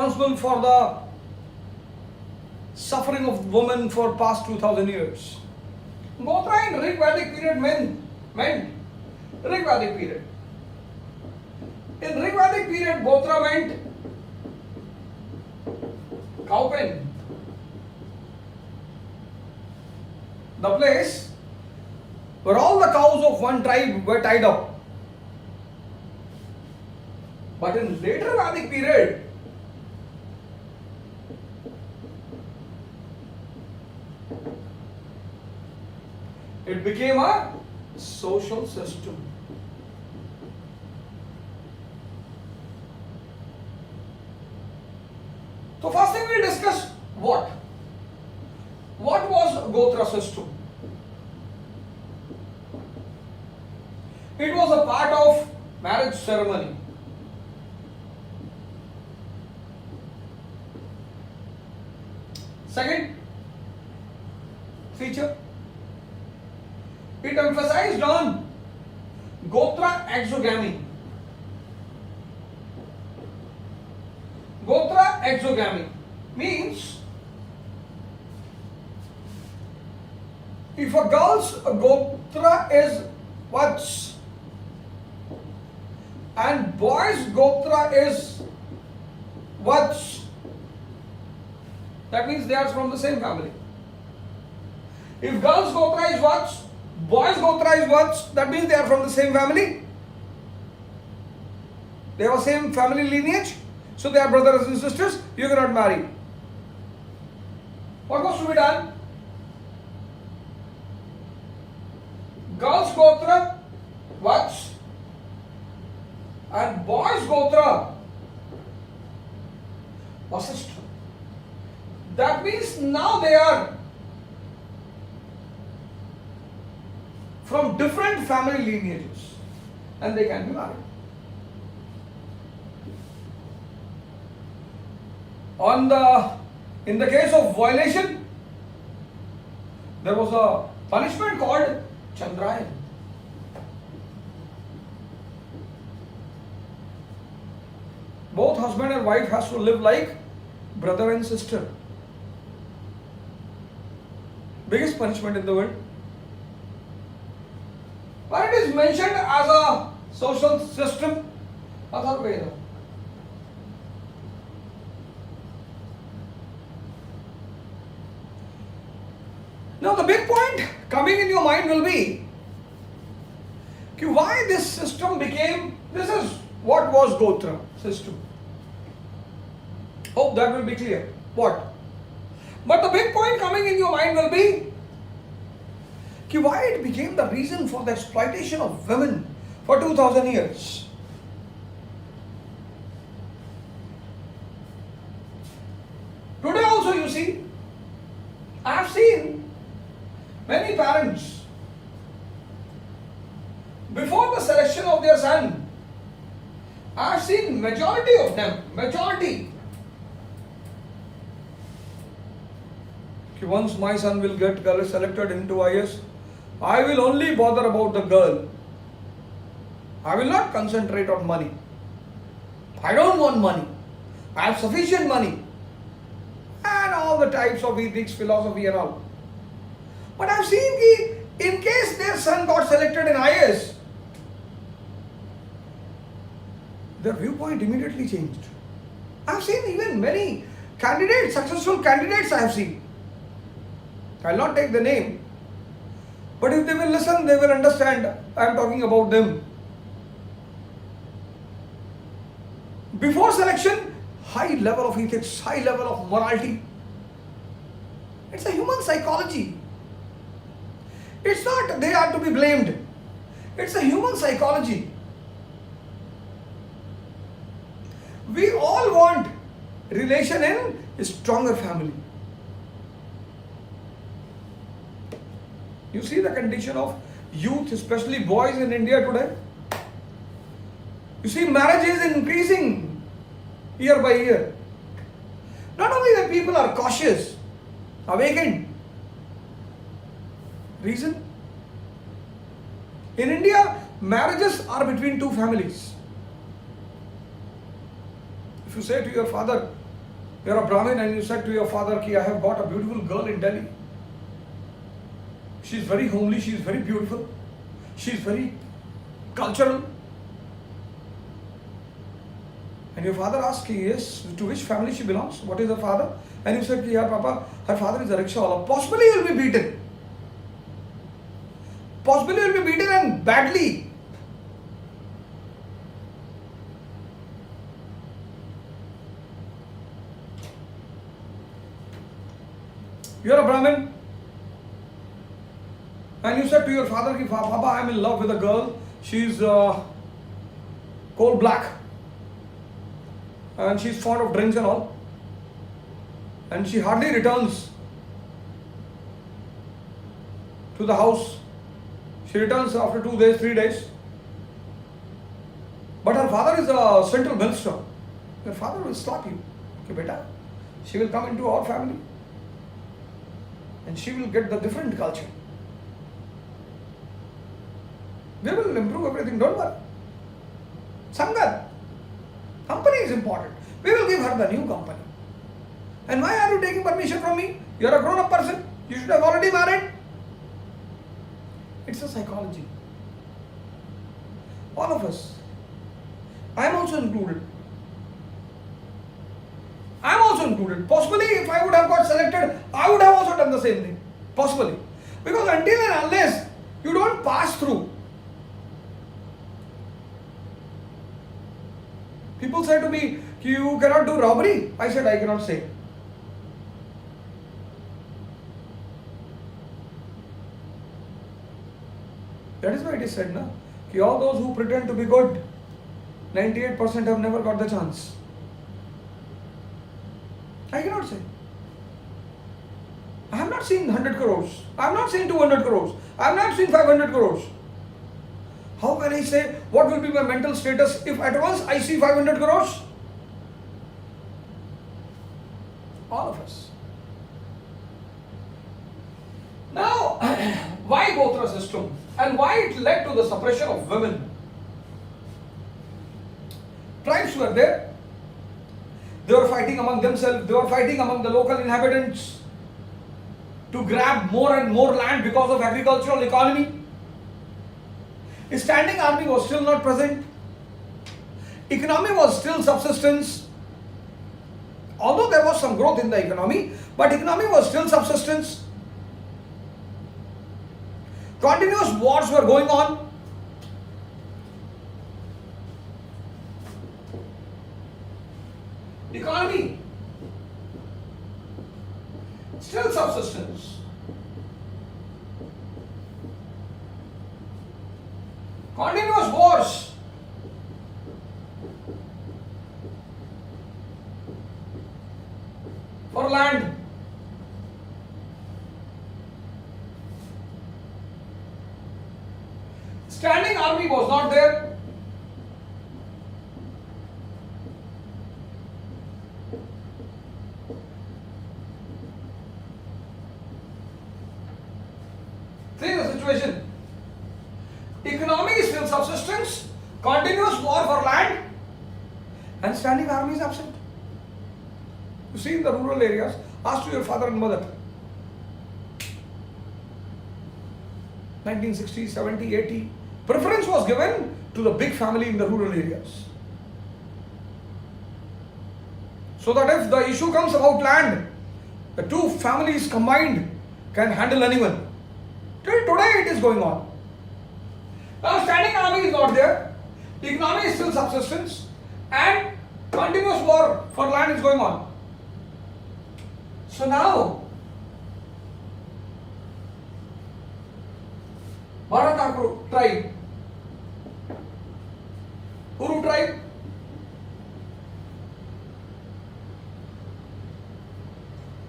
responsible for the suffering of women for past 2000 years. Gotra in Rig Vedic period meant Rig Vedic period. In Rig Vedic period, Gotra meant cowpen. The place where all the cows of one tribe were tied up. But in later Vedic period, it became a social system. So first thing we discuss what? What was Gotra system? It was a part of marriage ceremony. Second feature, it emphasized on Gotra exogamy. Gotra exogamy means if a girl's Gotra is Vats and boy's Gotra is Vats, that means they are from the same family. If girl's Gotra is Vats, boy's Gotra is Vats, that means they are from the same family. They have the same family lineage, so they are brothers and sisters. You cannot marry. What was to be done? Girl's Gotra Vats and boy's Gotra Vasishtha. That means now they are from different family lineages and they can be married. In the case of violation, there was a punishment called Chandrayan. Both husband and wife has to live like brother and sister. Biggest punishment in the world. But it is mentioned as a social system, other Veda. Now the big point coming in your mind will be why this system became, this is what was Gotra system. Hope that will be clear. What? But the big point coming in your mind will be why it became the reason for the exploitation of women for 2000 years. Today also you see, I have seen many parents before the selection of their son, I have seen majority of them, once my son will get girl selected into IS, I will only bother about the girl. I will not concentrate on money. I don't want money. I have sufficient money. And all the types of ethics, philosophy and all. But I have seen in case their son got selected in IS, their viewpoint immediately changed. I have seen even many candidates, successful candidates I have seen. I will not take the name. But if they will listen, they will understand I am talking about them. Before selection, high level of ethics, high level of morality. It's a human psychology. It's not they are to be blamed. It's a human psychology. We all want relation in a stronger family. You see the condition of youth, especially boys in India today. You see marriage is increasing year by year. Not only that people are cautious, awakened. Reason? In India, marriages are between two families. If you say to your father, You're a Brahmin and you said to your father, Ki, I have got a beautiful girl in Delhi. She's very homely, she's very beautiful, she's very cultural. And your father asked, Ki, yes, to which family she belongs? What is her father? And you said, Ki, yeah, Papa, her father is a rickshaw. Possibly you will be beaten. Possibly you will be beaten and badly. You are a Brahmin and you said to your father, Papa, I am in love with a girl. She's coal black and she's fond of drinks and all. And she hardly returns to the house. She returns after 2 days, 3 days. But her father is a central millstone. Your father will slap you. Okay, beta, she will come into our family. And she will get the different culture. We will improve everything, don't worry. Sangat. Company is important. We will give her the new company. And why are you taking permission from me? You are a grown-up person. You should have already married. It's a psychology. All of us. I am also included. I am also included. Possibly if I would have got selected, I would have also done the same thing. Possibly. Because until and unless you don't pass through. People say to me, you cannot do robbery. I said, I cannot say. That is why it is said, na? Ki all those who pretend to be good, 98% have never got the chance. I cannot say. I have not seen 100 crores. I have not seen 200 crores. I have not seen 500 crores. How can I say what will be my mental status if at once I see 500 crores? All of us. Now, why Gotra system and why it led to the suppression of women? Tribes were there. They were fighting among themselves. They were fighting among the local inhabitants to grab more and more land because of agricultural economy. A standing army was still not present. Economy was still subsistence. Although there was some growth in the economy, but economy was still subsistence. Continuous wars were going on. Economy still subsistence. Continuous wars. For land. Standing army was not there. See the situation. Economy is still subsistence, continuous war for land, and standing army is absent. You see in the rural areas, ask to your father and mother. 1960, 70, 80, preference was given to the big family in the rural areas. So that if the issue comes about land, the two families combined can handle anyone. Till today it is going on. Now standing army is not there, economy is still subsistence, and continuous war for land is going on. So now, Maratha tribe, Uru tribe,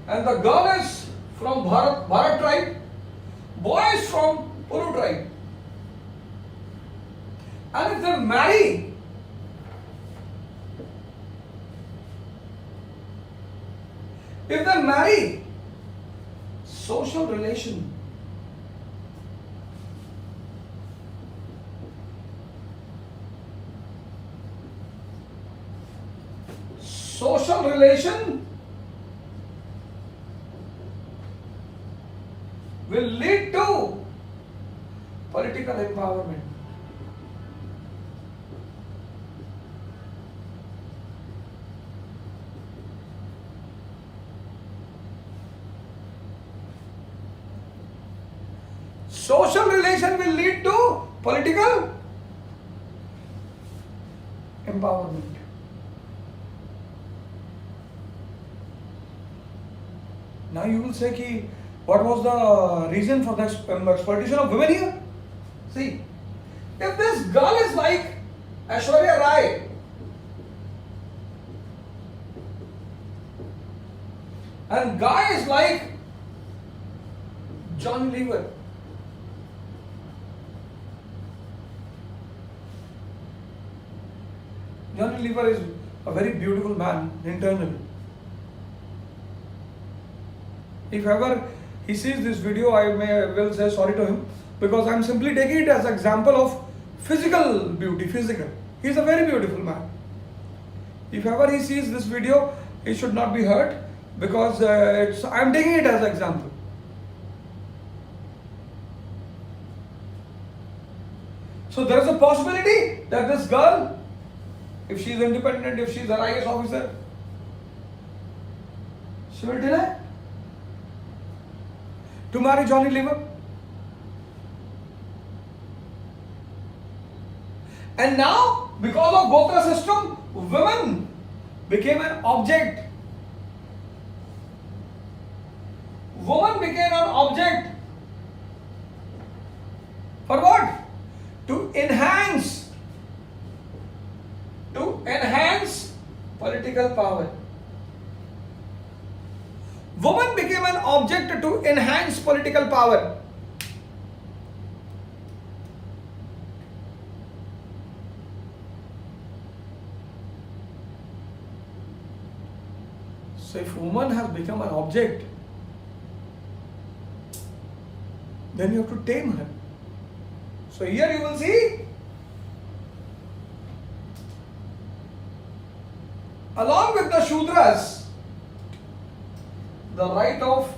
and the girl is from Bharat tribe, boy is from Uru tribe. And if they marry, social relation. Social relation will lead to political empowerment. Social relation will lead to political empowerment. Now you will say, ki, what was the reason for the exploitation of women here? See, if this girl is like Aishwarya Rai, and guy is like John Lever, Johnny Lever is a very beautiful man internally. If ever he sees this video, I will say sorry to him, because I am simply taking it as an example of physical beauty, physical. He is a very beautiful man. If ever he sees this video, he should not be hurt, because I am taking it as an example. So there is a possibility that this girl, if she is independent, if she is an IAS officer, she will deny to marry Johnny Lever. And now, because of Gotra system, women became an object. Woman became an object. For what? To enhance political power. Woman became an object to enhance political power. So if woman has become an object, then you have to tame her. So here you will see, along with the Shudras, the right of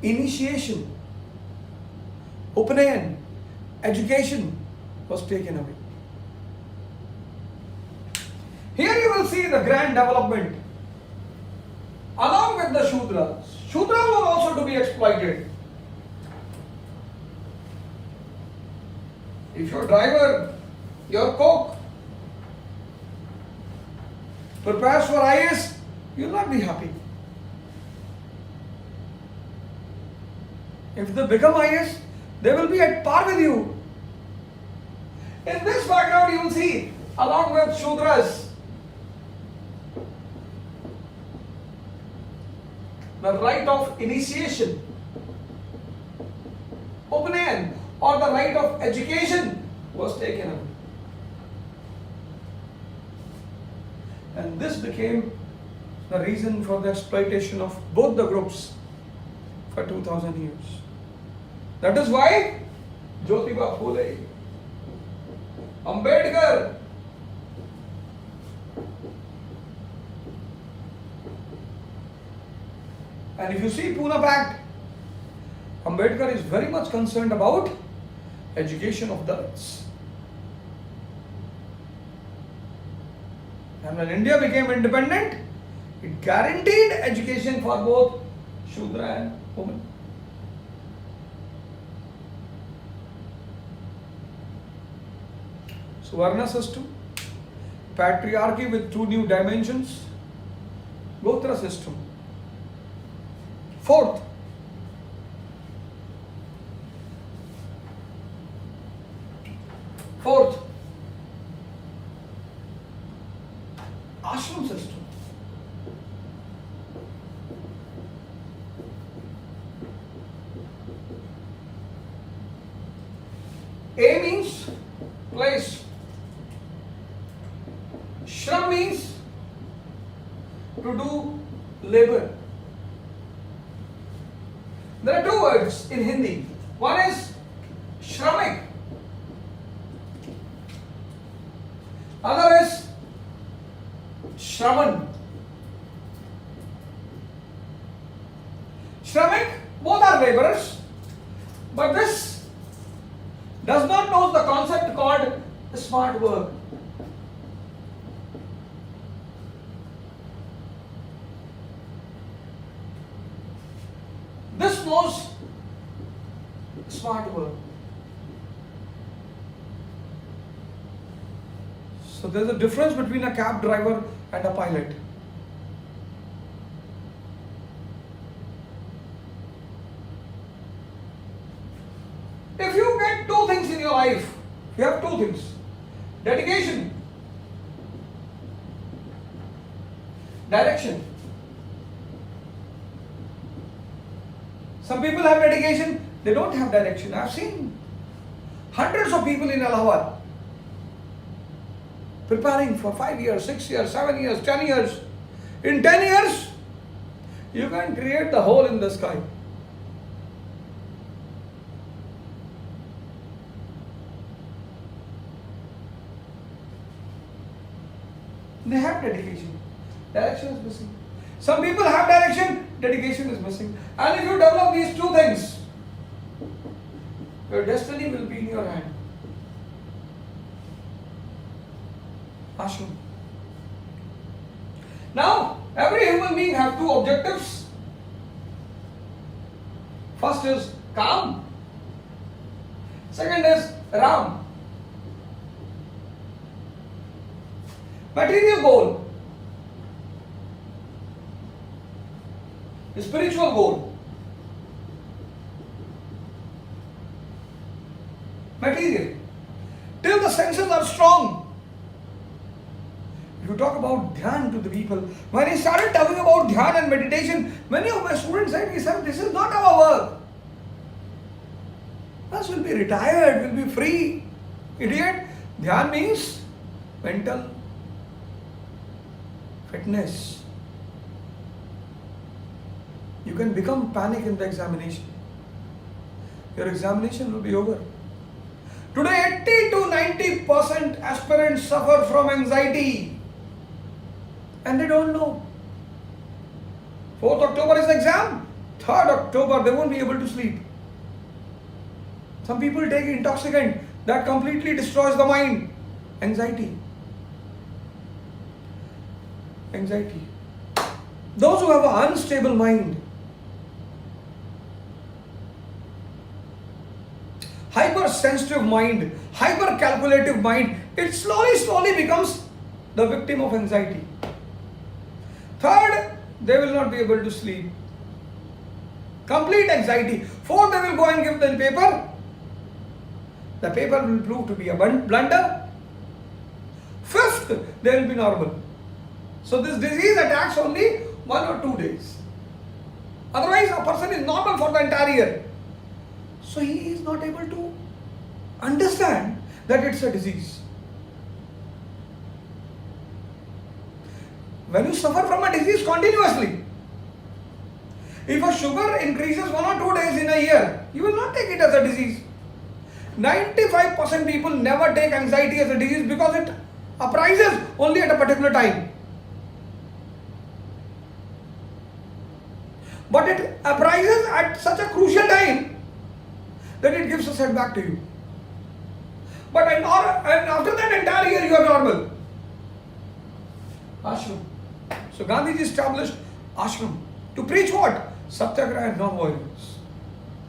initiation, Upanayan, education was taken away. Here you will see the grand development. Along with the Shudras, Shudras were also to be exploited. If your driver, your cook, prepares for IAS, you will not be happy. If they become IAS, they will be at par with you. In this background, you will see, along with Shudras, the right of initiation, Upanayan, or the right of education was taken away. And this became the reason for the exploitation of both the groups for 2000 years. That is why Jyotiba Phule, Ambedkar, and if you see Pune Pact, Ambedkar is very much concerned about education of Dalits. And when India became independent, it guaranteed education for both Shudra and women. So Varna system, patriarchy with two new dimensions, Gotra system. Fourth, ashram system. A means place. Shram means to do labor. There are two words in Hindi. One is shramik. Other is Shravan. Shramik, both are laborers. does not know the concept called smart work. This knows smart work. So there's a difference between a cab driver and a pilot. If you get two things in your life, you have two things: dedication, direction. Some people have dedication, they don't have direction. I've seen hundreds of people in Allahabad preparing for 5 years, 6 years, 7 years, 10 years. In 10 years, you can create the hole in the sky. They have dedication. Direction is missing. Some people have direction, dedication is missing. And if you develop these two things, your destiny will be in your hand. Ashram. Now, every human being has two objectives. First is Kam. Second is Ram. Material goal, spiritual goal. Material. Till the senses are strong. If you talk about dhyan to the people, when I started talking about dhyan and meditation, many of my students said, this is not our work. Us will be retired, will be free. Idiot. Dhyan means mental fitness. You can become panic in the examination. Your examination will be over. Today 80 to 90% aspirants suffer from anxiety and they don't know. 4th October is the exam. 3rd October they won't be able to sleep. Some people take intoxicant that completely destroys the mind. Anxiety. Anxiety. Those who have an unstable mind, hypersensitive mind, hyper-calculative mind, it slowly becomes the victim of anxiety. Third, they will not be able to sleep. Complete anxiety. Fourth, they will go and give the paper. The paper will prove to be a blunder. Fifth, they will be normal. So this disease attacks only 1 or 2 days. Otherwise, a person is normal for the entire year. So he is not able to understand that it's a disease. When you suffer from a disease continuously, if a sugar increases 1 or 2 days in a year, you will not take it as a disease. 95% people never take anxiety as a disease because it arises only at a particular time. But it arises at such a crucial time that it gives a setback to you. But and after that entire year you are normal. Ashram. So Gandhiji established ashram. To preach what? Satyagraha and non-violence.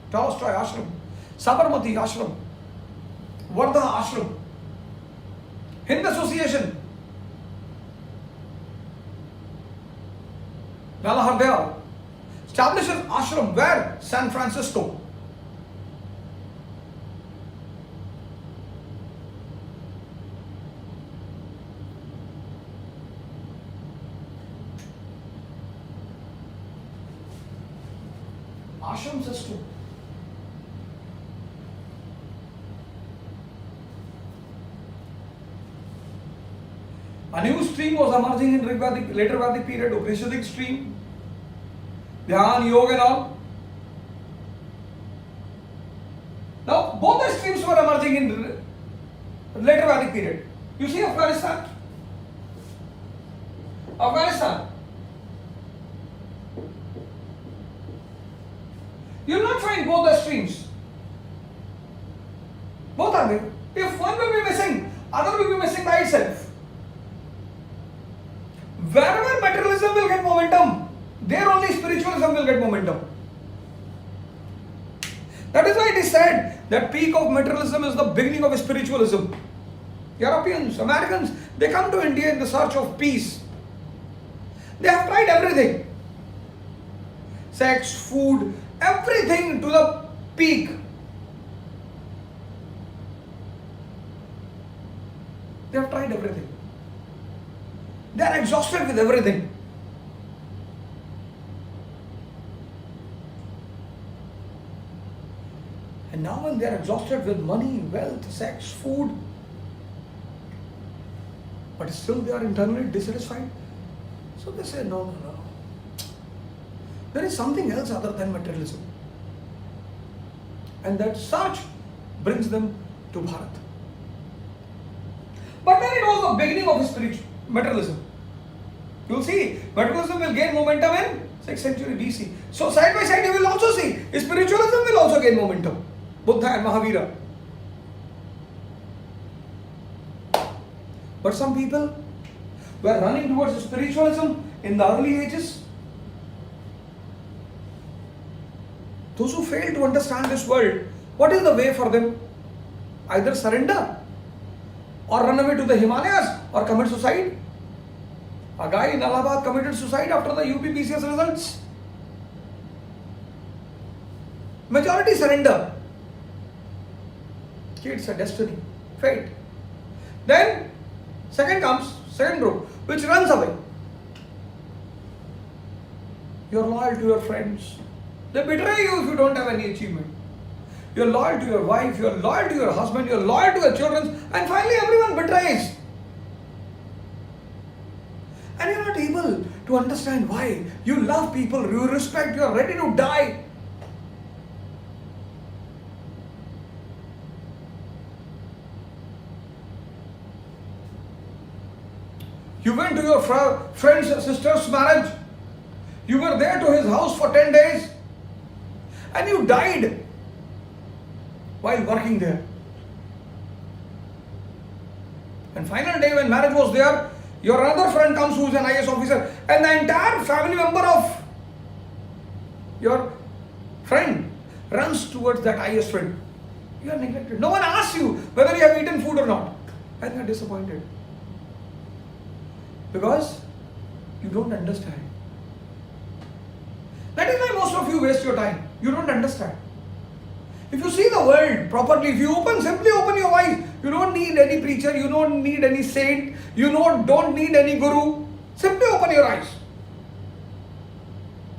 Tolstoy ashram. Sabarmati ashram. Wardha ashram. Hind Association. Lala Hardayal establishes ashram where? San Francisco. Ashram system. A new stream was emerging in later Vedic period, Upanishadic stream. Dhyan, Yoga and all. Now, both the streams were emerging in later Vedic period. You see Afghanistan? Afghanistan. You will not find both the streams. Both are are there? If one will be missing, other will be missing by itself. Wherever materialism will get momentum, there only spiritualism will get momentum. That is why it is said that peak of materialism is the beginning of spiritualism. Europeans, Americans, they come to India in the search of peace. They have tried everything. Sex, food, everything to the peak. They have tried everything. They are exhausted with everything. And now when they are exhausted with money, wealth, sex, food, but still they are internally dissatisfied. So they say, no. There is something else other than materialism. And that search brings them to Bharat. But then it was the beginning of spiritual materialism. You will see, materialism will gain momentum in 6th century BC. So side by side you will also see, spiritualism will also gain momentum. Buddha and Mahavira. But some people were running towards spiritualism in the early ages. Those who fail to understand this world, what is the way for them? Either surrender or run away to the Himalayas or commit suicide. A guy in Allahabad committed suicide after the UPPCS results. Majority surrender. It's a destiny, fate. Then second group, which runs away. You are loyal to your friends. They betray you if you don't have any achievement. You are loyal to your wife, you are loyal to your husband, you are loyal to your children, and finally everyone betrays. And you are not able to understand why. You love people, you respect, you are ready to die. You went to your friend's sister's marriage. You were there to his house for 10 days. And you died while working there. And final day when marriage was there, your another friend comes who is an IS officer, and the entire family member of your friend runs towards that IS friend. You are neglected. No one asks you whether you have eaten food or not. And you are disappointed. Because you don't understand. That is why most of you waste your time. You don't understand. If you see the world properly, if you simply open your eyes, you don't need any preacher, you don't need any saint, you don't need any guru. Simply open your eyes.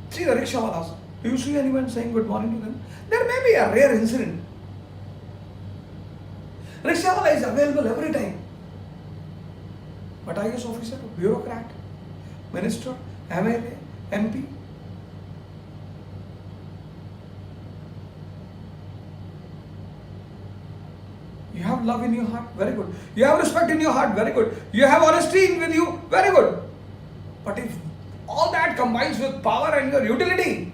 See the rickshawalas. Do you see anyone saying good morning to them? There may be a rare incident. Rickshawala is available every time. But IS officer, bureaucrat, minister, MLA, MP. You have love in your heart, very good. You have respect in your heart, very good. You have honesty with you, very good. But if all that combines with power and your utility,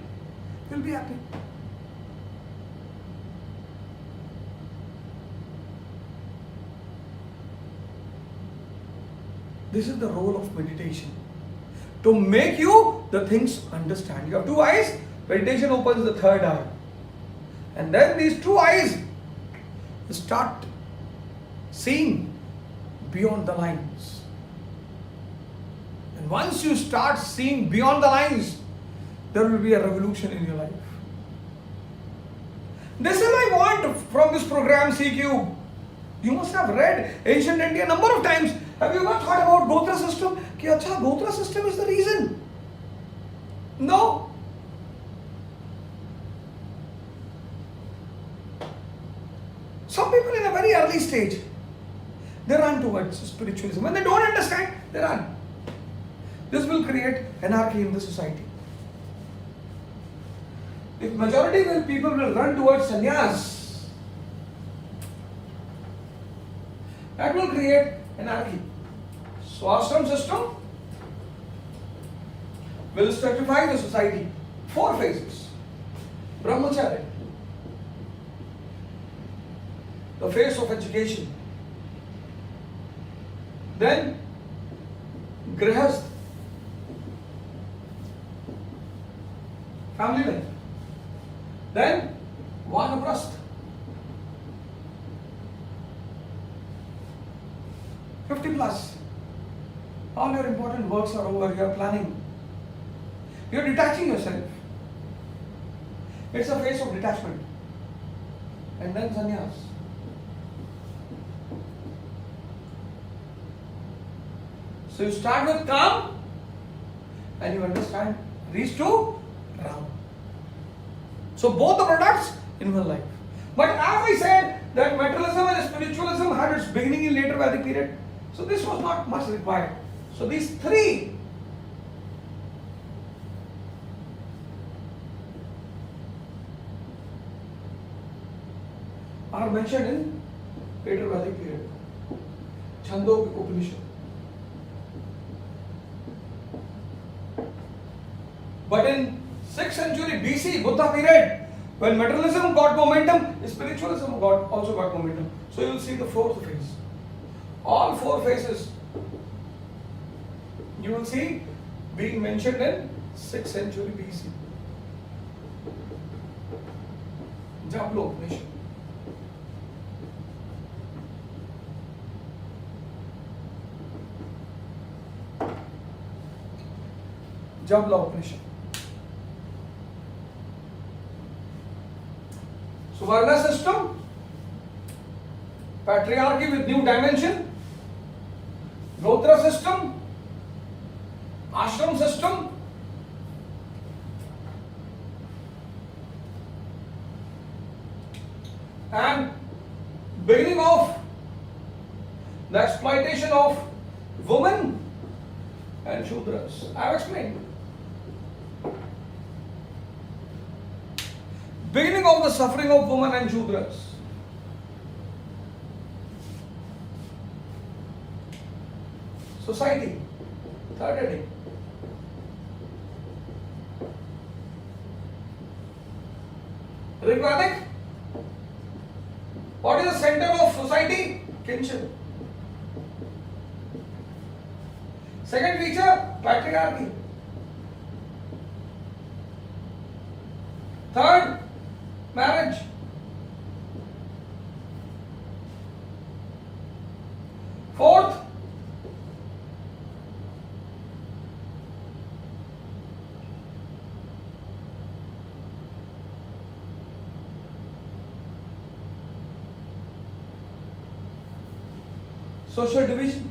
you'll be happy. This is the role of meditation. To make you the things understand. You have two eyes, meditation opens the third eye. And then these two eyes start seeing beyond the lines. And once you start seeing beyond the lines, there will be a revolution in your life. This is what I want from this program CQ. You must have read ancient India a number of times. Have you ever thought about Gotra system? Ki acha, Gotra system is the reason. No. Some people in a very early stage, they run towards spiritualism. When they don't understand, they run. This will create anarchy in the society. If majority of people will run towards sannyas, that will create anarchy. So ashram system will stratify the society. 4 phases. Brahmacharya. the phase of education. Then grihast, family life. Then vanaprast, 50 plus. All your important works are over. You are planning. You are detaching yourself. It's a phase of detachment. And then sannyas. So you start with calm and you understand, reach to Ram. So both the products in one life. But as I said that materialism and spiritualism had its beginning in later Vedic period. So this was not much required. So these three are mentioned in later Vedic period. Chandogya Upanishad. But in 6th century BC, Buddha period, when materialism got momentum, spiritualism also got momentum. So you will see the fourth phase. All four phases you will see being mentioned in 6th century BC. Jablo Upanishad. Jabla Upanishad. So Varna system, patriarchy with new dimension, Gotra system, ashram system, and beginning of the exploitation of women and Shudras. I have explained. Beginning of the suffering of women and Shudras. Society, third heading. Rigvedic. What is the center of society? Kinship. Second feature, patriarchy. Third, marriage. Fourth, social division.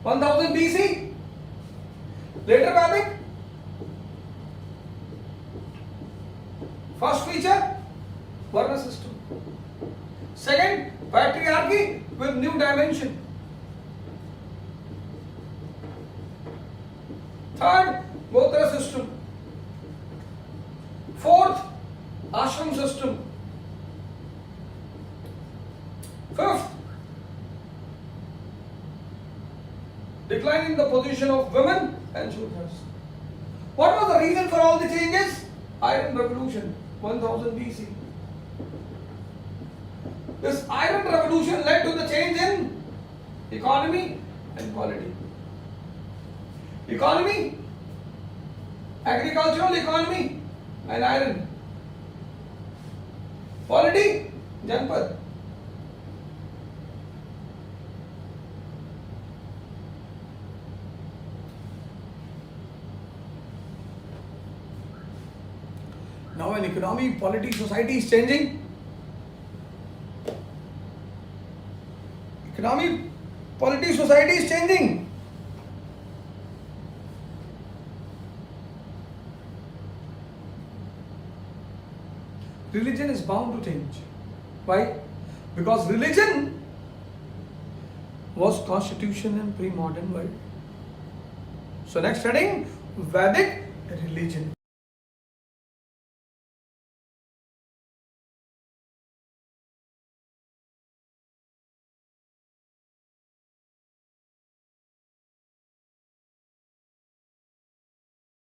One thousand BC, later Vedic. First feature, Varna system. Second, patriarchy with new dimension. Third, Gotra system. Fourth, ashram system. Fifth, declining the position of women and Shudras. What was the reason for all the changes? Iron Revolution, 1000 BC. This Iron Revolution led to the change in economy and polity. Economy, agricultural economy and iron. Polity, Janpad. Now when economy, polity, society is changing, economy, polity, society is changing. Religion is bound to change. Why? Because religion was constitution in pre-modern world. So next heading, Vedic religion.